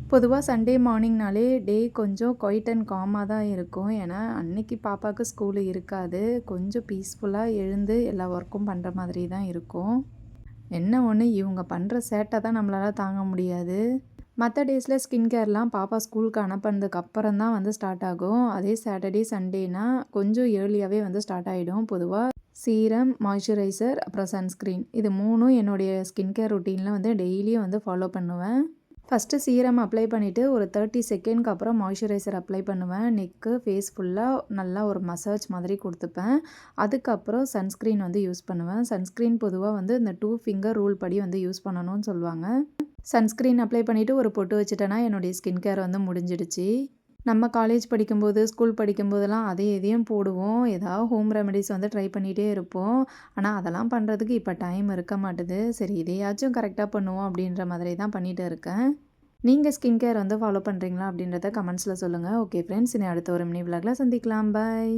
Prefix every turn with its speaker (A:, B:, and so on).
A: பொதுவா சண்டே மார்னிங்னாலே டே கொஞ்சம் quite and gamma தான் இருக்கும். ஏன்னா, அன்னைக்கு பாப்பாவுக்கு ஸ்கூலு இருக்காது. கொஞ்சம் பீஸ்ஃபுல்லா எழுந்து எல்லா ஒர்க்கும் பண்ற மாதிரி தான் இருக்கும். என்ன ஒண்ணு இவங்க பண்ற சேட்ட தான் நம்மளால தாங்க முடியாது. மத்த டேஸ்ல ஸ்கின் கேர்லாம் பாப்பா ஸ்கூலுக்கு அனுப்புனதுக்கு அப்புறம் தான் வந்து ஸ்டார்ட் ஆகும். அதே சாட்டர்டே, சண்டேனா கொஞ்சம் ஏர்லியாவே வந்து ஸ்டார்ட் ஆயிடும். பொதுவா சீரம், மாய்ஸ்சரைசர் அப்புறம் சன்ஸ்கிரீன் இது 3ம் என்னுடைய ஸ்கின் கேர் ரொட்டீன்ல வந்து டெய்லியும் வந்து ஃபாலோ பண்ணுவேன். ஃபஸ்ட்டு சீரம் அப்ளை பண்ணிவிட்டு ஒரு 30 செகண்ட்க்கு அப்புறம் மாய்ஸ்சரைசர் அப்ளை பண்ணுவேன். நெக்கு, ஃபேஸ் ஃபுல்லாக நல்லா ஒரு மசாஜ் மாதிரி கொடுத்துப்பேன். அதுக்கப்புறம் சன்ஸ்க்ரீன் வந்து யூஸ் பண்ணுவேன். சன்ஸ்க்ரீன் பொதுவாக வந்து இந்த 2 ஃபிங்கர் ரூல் படி வந்து யூஸ் பண்ணணும்னு சொல்லுவாங்க. சன்ஸ்க்ரீன் அப்ளை பண்ணிவிட்டு ஒரு பொட்டு வச்சுட்டேன்னா என்னுடைய ஸ்கின் கேர் வந்து முடிஞ்சிடுச்சு. நம்ம காலேஜ் படிக்கும்போது, ஸ்கூல் படிக்கும்போதெல்லாம் அதை இதையும் போடுவோம். ஏதாவது ஹோம் ரெமெடிஸ் வந்து ட்ரை பண்ணிகிட்டே இருப்போம். ஆனால் அதெல்லாம் பண்ணுறதுக்கு இப்போ டைம் இருக்க மாட்டுது. சரி இதையாச்சும் கரெக்டாக பண்ணுவோம் அப்படின்ற மாதிரி தான் பண்ணிகிட்டு இருக்கேன். நீங்கள் ஸ்கின் கேர் வந்து ஃபாலோ பண்ணுறீங்களா அப்படின்றத கமெண்ட்ஸில் சொல்லுங்கள். ஓகே ஃப்ரெண்ட்ஸ், இனி அடுத்த ஒரு மினி விலாகில் சந்திக்கலாம். பாய்.